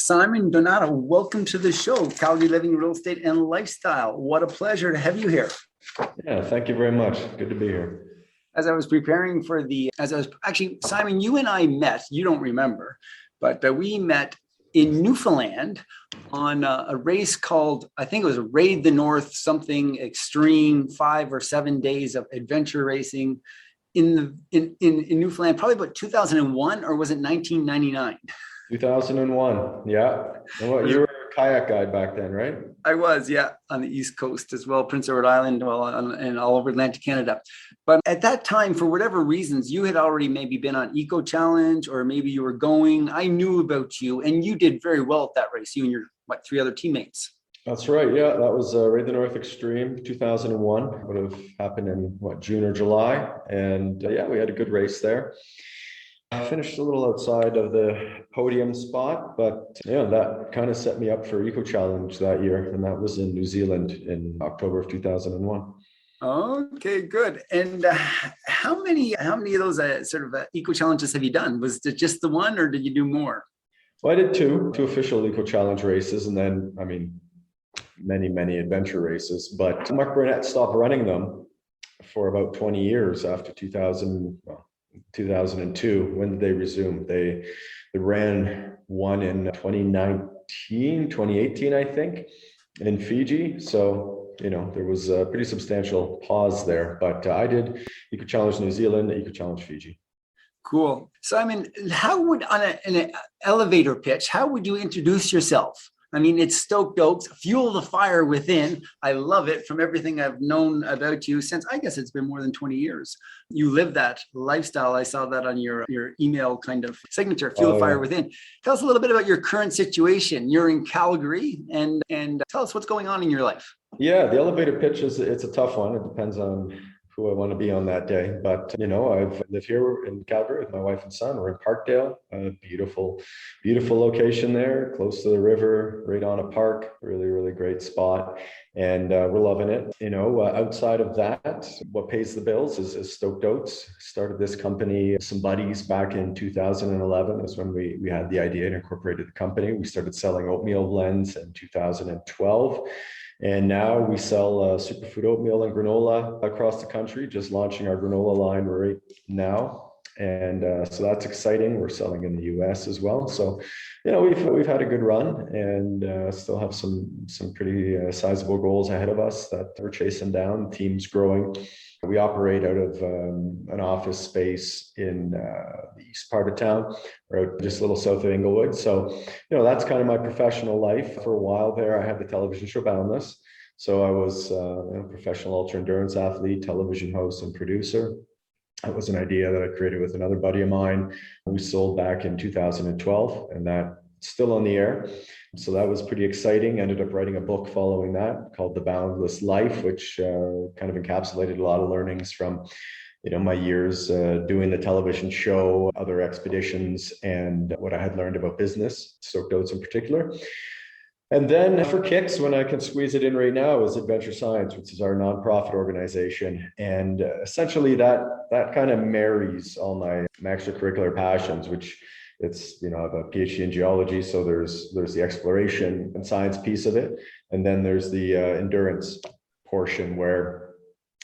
Simon Donato, welcome to the show, Calgary Living, Real Estate, and Lifestyle. What a pleasure to have you here. Yeah, thank you very much. Good to be here. As I was preparing for Simon, you and I met, you don't remember, but we met in Newfoundland on a race called, I think it was Raid the North, something extreme, 5 or 7 days of adventure racing in Newfoundland, probably about 2001, or was it 1999? 2001, yeah. And you were a kayak guide back then, right? I was, yeah, on the East Coast as well, Prince Edward Island, and all over Atlantic Canada. But at that time, for whatever reasons, you had already maybe been on Eco Challenge, or maybe you were going. I knew about you, and you did very well at that race, you and your, 3 other teammates. That's right, yeah. That was Raid the North Extreme 2001. Would have happened in, June or July. And yeah, we had a good race there. I finished a little outside of the podium spot, but yeah, that kind of set me up for Eco Challenge that year, and that was in New Zealand in October of 2001. Okay, good. And how many of those Eco Challenges have you done? Was it just the one, or did you do more? Well, I did two official Eco Challenge races, and then, many adventure races. But Mark Burnett stopped running them for about 20 years after 2002. When did they resume? They ran one in 2018, I think, in Fiji. So, there was a pretty substantial pause there. But I did Eco Challenge New Zealand, Eco Challenge Fiji. Cool. Simon, how would, in an elevator pitch, how would you introduce yourself? It's Stoked Oats, fuel the fire within. I love it from everything I've known about you since, I guess it's been more than 20 years. You live that lifestyle. I saw that on your email kind of signature, fuel the fire within. Tell us a little bit about your current situation. You're in Calgary, and tell us what's going on in your life. Yeah, the elevator pitch it's a tough one. It depends on who I want to be on that day. But, I've lived here in Calgary with my wife and son. We're in Parkdale, a beautiful location there, close to the river, right on a park, really, really great spot. And we're loving it. Outside of that, what pays the bills is Stoked Oats. Started this company, some buddies back in 2011 is when we had the idea and incorporated the company. We started selling oatmeal blends in 2012. And now we sell superfood oatmeal and granola across the country, just launching our granola line right now. And so that's exciting. We're selling in the US as well. So, we've had a good run, and still have some pretty sizable goals ahead of us that we're chasing down. The team's growing. We operate out of an office space in the east part of town, or just a little south of Inglewood. So, that's kind of my professional life. For a while there, I had the television show Boundless. So I was a professional ultra endurance athlete, television host, and producer. That was an idea that I created with another buddy of mine. We sold back in 2012, and that's still on the air. So that was pretty exciting. Ended up writing a book following that called The Boundless Life, which kind of encapsulated a lot of learnings from, my years doing the television show, other expeditions, and what I had learned about business, Stoked Oats in particular. And then for kicks, when I can squeeze it in right now, is Adventure Science, which is our nonprofit organization. And essentially that kind of marries all my extracurricular passions, which it's, I have a PhD in geology. So there's the exploration and science piece of it. And then there's the endurance portion, where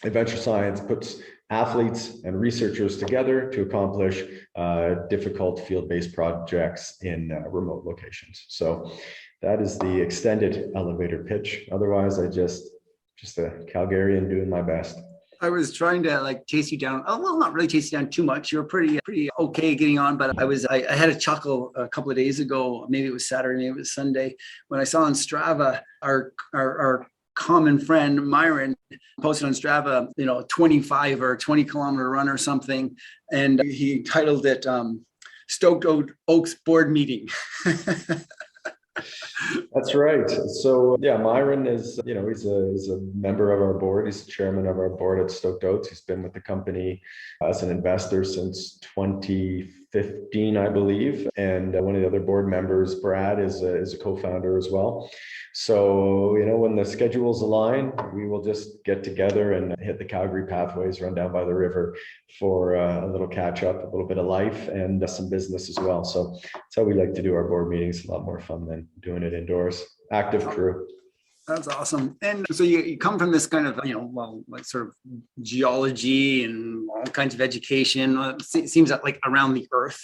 Adventure Science puts athletes and researchers together to accomplish difficult field-based projects in remote locations. So that is the extended elevator pitch. Otherwise, I just a Calgarian doing my best. I was trying to chase you down. Oh, well, not really chase you down too much. You were pretty okay getting on, but I had a chuckle a couple of days ago. Maybe it was Saturday, maybe it was Sunday, when I saw on Strava our common friend Myron posted on Strava, 25 or 20 kilometer run or something, and he titled it Stoked Oats Board Meeting. That's right. So yeah, Myron is, he's a member of our board. He's the chairman of our board at Stoked Oats. He's been with the company as an investor since 2015. 2015, I believe. And one of the other board members, Brad, is a co-founder as well. So, when the schedules align, we will just get together and hit the Calgary pathways, run down by the river for a little catch up, a little bit of life and some business as well. So that's how we like to do our board meetings. A lot more fun than doing it indoors. Active crew. That's awesome. And so you come from this kind of, like sort of geology and all kinds of education. It seems that like around the earth,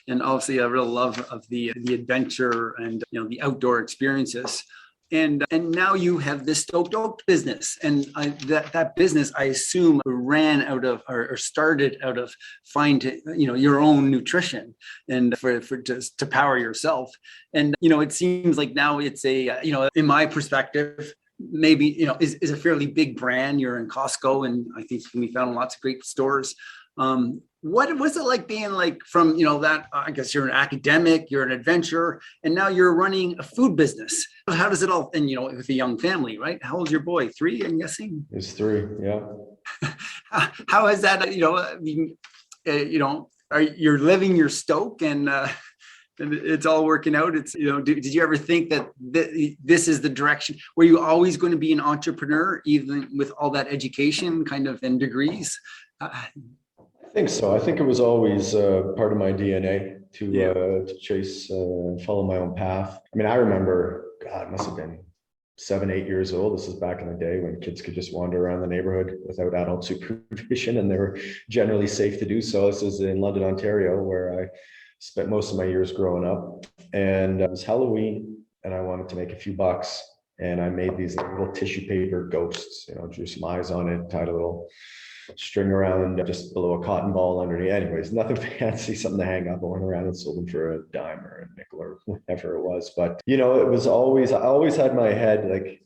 and obviously a real love of the adventure and, the outdoor experiences. And now you have this Stoked Oats business, and that business, I assume, ran out of or started out of your own nutrition and for just to power yourself. And it seems like now it's in my perspective, maybe is a fairly big brand. You're in Costco, and I think it can be found in lots of great stores. What was it like being like from, that, I guess you're an academic, you're an adventurer, and now you're running a food business. How does it all, and, with a young family, right? How old's your boy? 3, I'm guessing? He's 3, yeah. How has that, you're living your stoke and it's all working out. It's, did you ever think that this is the direction? Were you always going to be an entrepreneur, even with all that education kind of and degrees? I think so. I think it was always part of my DNA to chase and follow my own path. I mean, I remember, God, it must have been 7, 8 years old. This is back in the day when kids could just wander around the neighborhood without adult supervision, and they were generally safe to do so. This is in London, Ontario, where I spent most of my years growing up. And it was Halloween, and I wanted to make a few bucks. And I made these little tissue paper ghosts, drew some eyes on it, tied a little string around just below a cotton ball underneath. Anyways, nothing fancy, something to hang up. I went around and sold them for a dime or a nickel or whatever it was. But, it was always, I always had in my head, like,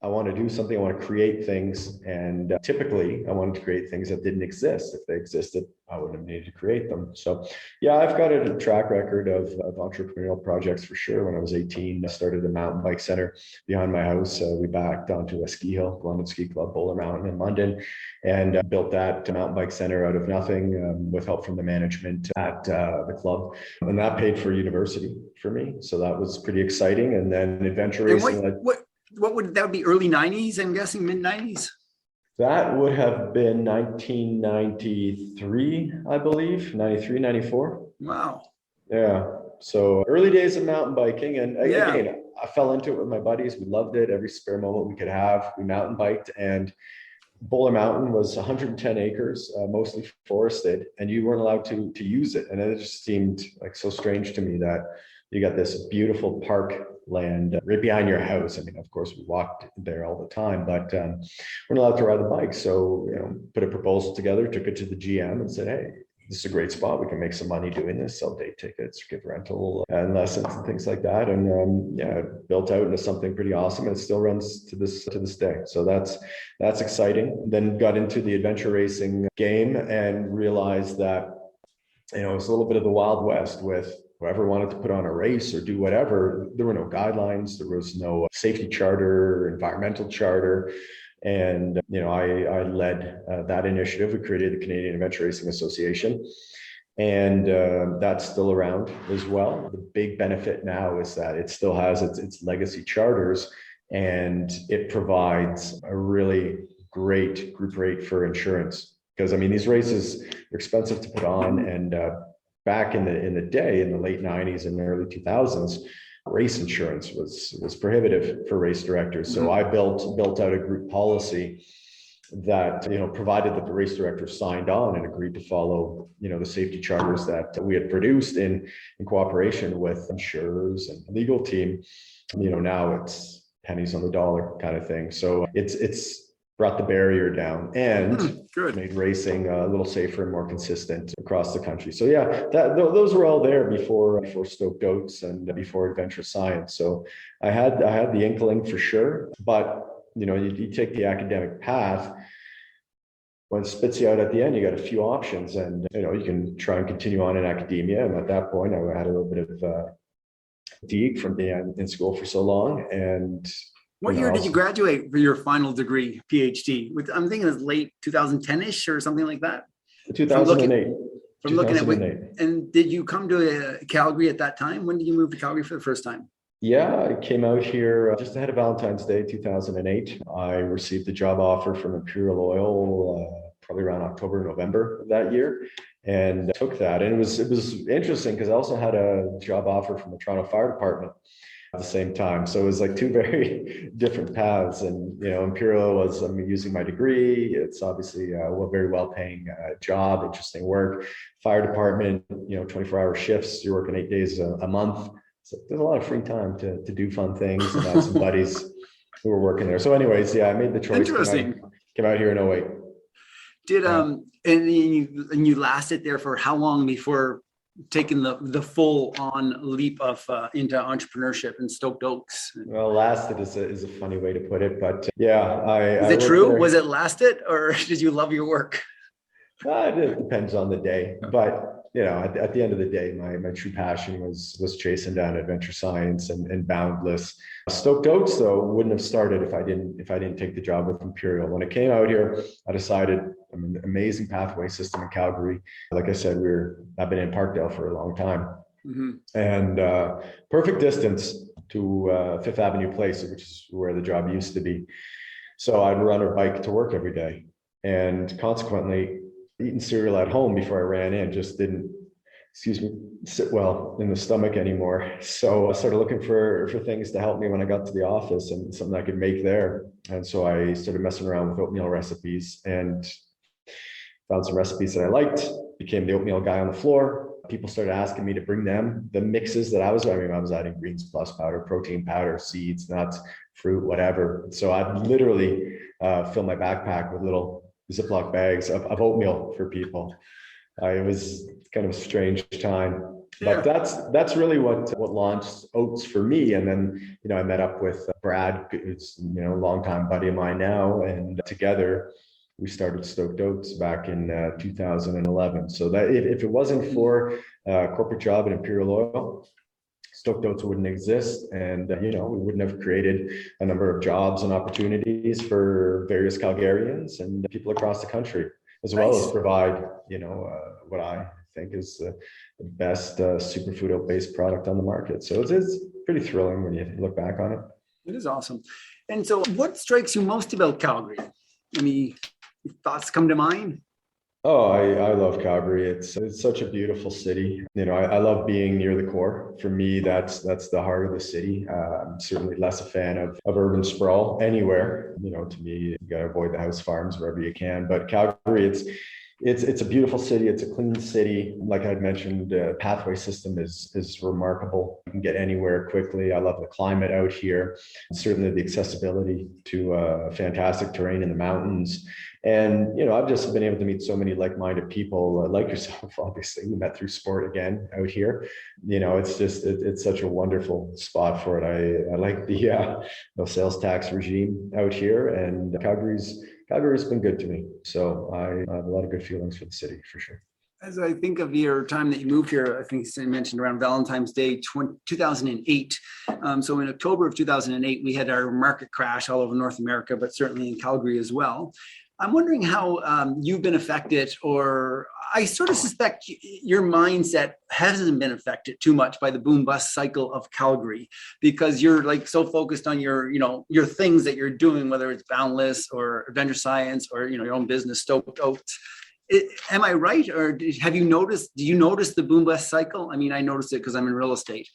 I want to do something, I want to create things. And typically I wanted to create things that didn't exist. If they existed, I wouldn't have needed to create them. So yeah, I've got a track record of entrepreneurial projects for sure. When I was 18, I started a mountain bike center behind my house. We backed onto a ski hill, London Ski Club, Bowler Mountain in London, and built that mountain bike center out of nothing with help from the management at the club. And that paid for university for me. So that was pretty exciting. And then adventure racing. What would that be? Early 90s, I'm guessing, mid 90s? That would have been 1993, I believe, 93, 94. Wow. Yeah. So early days of mountain biking. And again, I fell into it with my buddies. We loved it. Every spare moment we could have, we mountain biked. And Bowler Mountain was 110 acres, mostly forested, and you weren't allowed to use it. And it just seemed like so strange to me that you got this beautiful park land right behind your house. I mean, of course, we walked there all the time, but we're not allowed to ride the bike. So, put a proposal together, took it to the GM and said, hey, this is a great spot. We can make some money doing this, sell day tickets, give rental and lessons and things like that. And it built out into something pretty awesome. And it still runs to this day. So that's exciting. Then got into the adventure racing game and realized that, it was a little bit of the Wild West with whoever wanted to put on a race or do whatever. There were no guidelines. There was no safety charter, environmental charter. And, I led that initiative. We created the Canadian Adventure Racing Association. And that's still around as well. The big benefit now is that it still has its legacy charters, and it provides a really great group rate for insurance. Because, these races are expensive to put on. And back in the day, in the late 90s and early 2000s, race insurance was prohibitive for race directors. So I built out a group policy that, provided that the race director signed on and agreed to follow, the safety charters that we had produced in cooperation with insurers and legal team. Now it's pennies on the dollar kind of thing. So it's brought the barrier down and made racing a little safer and more consistent across the country. So yeah, those were all there before Stoked Oats and before Adventure Science. So I had the inkling for sure, but you take the academic path. When it spits you out at the end, you got a few options, and you can try and continue on in academia. And at that point, I had a little bit of fatigue from being in school for so long. And what year did you graduate for your final degree, PhD? I'm thinking it's late 2010-ish or something like that. 2008. from looking at what, 2008. and did you come to Calgary at that time? When did you move to Calgary for the first time? Yeah, I came out here just ahead of Valentine's Day, 2008. I received a job offer from Imperial Oil probably around October, November of that year, and took that. And it was interesting because I also had a job offer from the Toronto Fire Department at the same time. So it was like two very different paths. And Imperial was, I'm using my degree. It's obviously a very well-paying job, interesting work. Fire department, 24-hour shifts. You're working 8 days a month. So there's a lot of free time to do fun things, and I had some buddies who were working there. So anyways, yeah, I made the choice. Interesting. Came out here in 2008. Did and you lasted there for how long before taking the full on leap of into entrepreneurship in Stoked Oats? Well, lasted is a funny way to put it, but yeah, Is it true? There. Was it lasted, or did you love your work? It depends on the day, but at the end of the day, my true passion was chasing down adventure science and Boundless. Stoked Oats, though, wouldn't have started if I didn't take the job with Imperial. When I came out here, I decided, an amazing pathway system in Calgary. Like I said, I've been in Parkdale for a long time, and perfect distance to Fifth Avenue Place, which is where the job used to be. So I'd run or bike to work every day, and consequently, eating cereal at home before I ran in just didn't, sit well in the stomach anymore. So I started looking for things to help me when I got to the office and something I could make there. And so I started messing around with oatmeal recipes and found some recipes that I liked, became the oatmeal guy on the floor. People started asking me to bring them the mixes that I was adding greens plus powder, protein powder, seeds, nuts, fruit, whatever. So I'd literally fill my backpack with little Ziploc bags of oatmeal for people. It was kind of a strange time, but that's really what launched Oats for me. And then, I met up with Brad, who's, a longtime buddy of mine now. And together we started Stoked Oats back in 2011. So that if it wasn't for a corporate job at Imperial Oil, Stoked Oats wouldn't exist, and we wouldn't have created a number of jobs and opportunities for various Calgarians and people across the country, as well as provide what I think is the best superfood oat-based product on the market. So it's pretty thrilling when you look back on it. It is awesome. And so, what strikes you most about Calgary? Any thoughts come to mind? Oh, I love Calgary. It's such a beautiful city. I love being near the core. For me, that's the heart of the city. I'm certainly less a fan of urban sprawl anywhere. To me, you got to avoid the house farms wherever you can. But Calgary, it's a beautiful city. It's a clean city. Like I'd mentioned, the pathway system is remarkable. You can get anywhere quickly. I love the climate out here. And certainly the accessibility to fantastic terrain in the mountains. And, I've just been able to meet so many like-minded people like yourself. Obviously, we met through sport again out here. It's such a wonderful spot for it. I like the no sales tax regime out here, and Calgary's been good to me. So I have a lot of good feelings for the city, for sure. As I think of your time that you moved here, I think you mentioned around Valentine's Day 2008. So in October of 2008, we had our market crash all over North America, but certainly in Calgary as well. I'm wondering how you've been affected, or I sort of suspect your mindset hasn't been affected too much by the boom bust cycle of Calgary, because you're like so focused on your things that you're doing, whether it's Boundless or adventure science or your own business, Stoked Oats. Am I right, or do you notice the boom bust cycle? I mean, I notice it because I'm in real estate,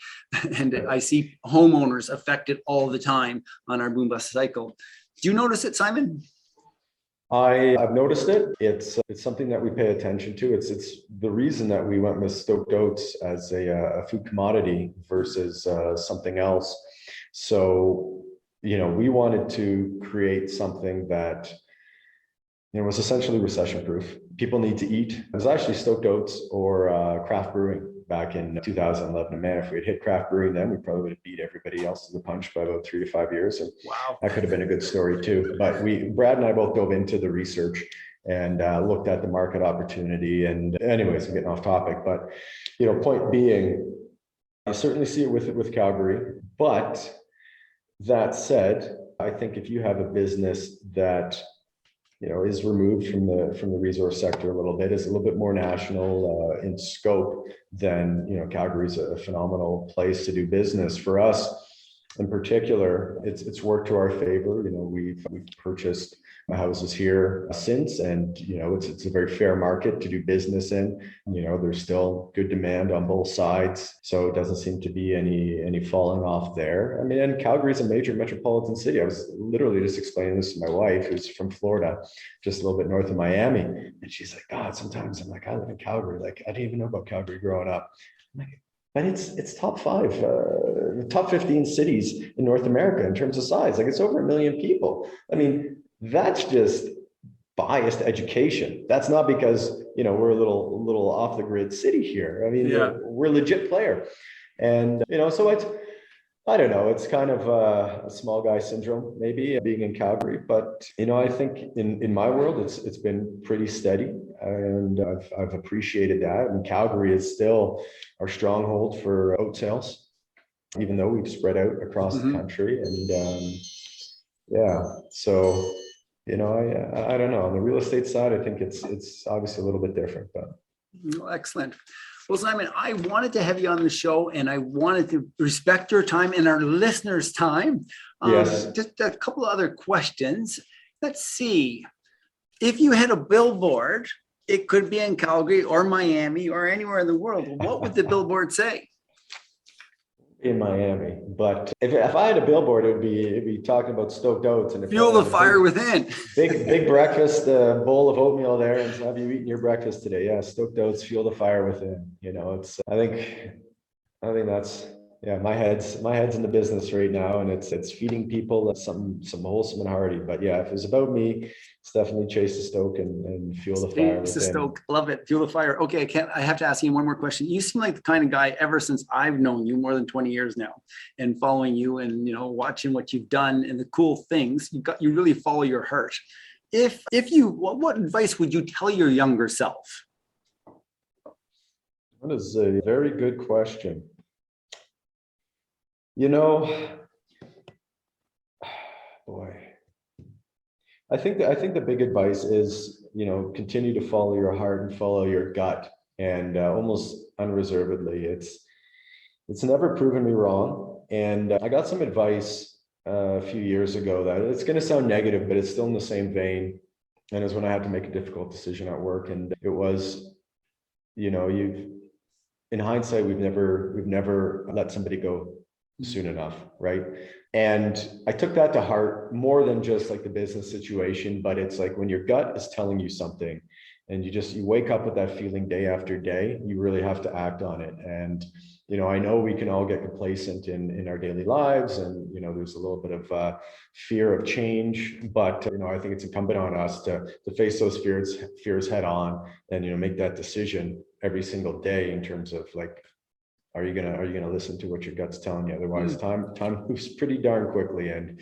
and I see homeowners affected all the time on our boom bust cycle. Do you notice it, Simon? I've noticed it. It's something that we pay attention to. It's the reason that we went with Stoked Oats as a food commodity versus something else. So, we wanted to create something that was essentially recession proof. People need to eat. It was actually Stoked Oats or craft brewing back in 2011. And man, if we had hit craft brewing then, we probably would have beat everybody else to the punch by about 3 to 5 years. And wow, that could have been a good story too. But Brad and I both dove into the research and looked at the market opportunity. And anyways, I'm getting off topic, but point being, I certainly see it with Calgary. But that said, I think if you have a business that is removed from the resource sector a little bit, is a little bit more national in scope, then Calgary's a phenomenal place to do business. For us in particular, it's worked to our favor. We've purchased houses here since, and it's a very fair market to do business in. There's still good demand on both sides, so it doesn't seem to be any falling off there. I mean, and Calgary is a major metropolitan city. I was literally just explaining this to my wife, who's from Florida, just a little bit north of Miami, and she's like, God, sometimes I'm like, I live in Calgary. Like, I didn't even know about Calgary growing up. I'm like, but it's top 5, the top 15 cities in North America in terms of size. Like, it's over 1 million people. I mean, that's just biased education. That's not because we're a little off the grid city here. I mean, we're a legit player, and so I don't know. It's kind of a small guy syndrome, maybe, being in Calgary. But I think in my world, it's been pretty steady, and I've appreciated that. And Calgary is still our stronghold for oat sales, even though we've spread out across the country. And so I don't know. On the real estate side, I think it's obviously a little bit different. But excellent. Well, Simon, I wanted to have you on the show, and I wanted to respect your time and our listeners' time. Yes. Just a couple of other questions. Let's see. If you had a billboard, it could be in Calgary or Miami or anywhere in the world. What would the billboard say? In Miami, but if I had a billboard, it'd be talking about Stoked Oats and fuel the fire within. Big breakfast, bowl of oatmeal there, and have you eaten your breakfast today? Yeah, Stoked Oats, fuel the fire within. It's I think that's my head's in the business right now, and it's feeding people some wholesome and hearty. But yeah, if it was about me, it's definitely chase the stoke and fuel the fire. Chase the stoke, love it. Fuel the fire. Okay, I have to ask you one more question. You seem like the kind of guy, ever since I've known you more than 20 years now, and following you and watching what you've done and the cool things you really follow your heart. What advice would you tell your younger self? That is a very good question. Boy, I think the big advice is, continue to follow your heart and follow your gut, and almost unreservedly. It's never proven me wrong. And I got some advice a few years ago that it's going to sound negative, but it's still in the same vein. And it was when I had to make a difficult decision at work, and it was, in hindsight, we've never let somebody go soon enough, right? And I took that to heart, more than just like the business situation, but it's like when your gut is telling you something and you wake up with that feeling day after day, you really have to act on it. And I know we can all get complacent in our daily lives, and there's a little bit of fear of change, but I think it's incumbent on us to face those fears head on, and make that decision every single day in terms of like, are you gonna listen to what your gut's telling you? Otherwise, time moves pretty darn quickly. And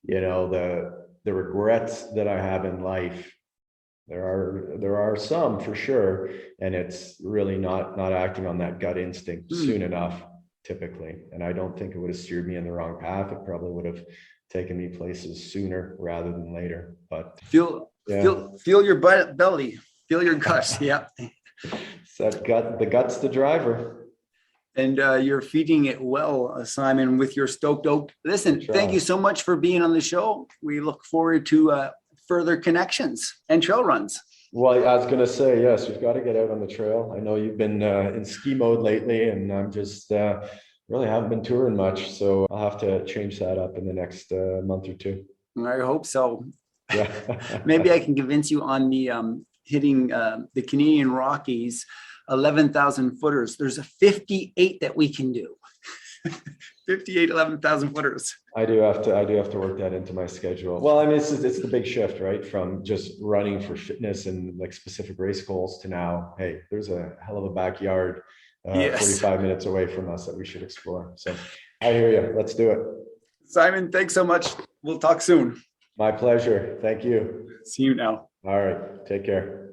the regrets that I have in life, there are some for sure, and it's really not acting on that gut instinct soon enough, typically. And I don't think it would have steered me in the wrong path. It probably would have taken me places sooner rather than later. But feel your belly, feel your guts. Yeah. It's that gut. The gut's the driver. And you're feeding it well, Simon, with your Stoked Oat. Listen, thank you so much for being on the show. We look forward to further connections and trail runs. Well, I was going to say, yes, we've got to get out on the trail. I know you've been in ski mode lately, and I'm just really haven't been touring much. So I'll have to change that up in the next month or two. I hope so. Yeah. Maybe I can convince you on the hitting the Canadian Rockies 11,000 footers. There's a 58 that we can do. 58 11,000 footers. I do have to work that into my schedule. Well, I mean, it's the big shift, right? From just running for fitness and like specific race goals to now, hey, there's a hell of a backyard 45 minutes away from us that we should explore. So I hear you. Let's do it. Simon, thanks so much. We'll talk soon. My pleasure. Thank you. See you now. All right. Take care.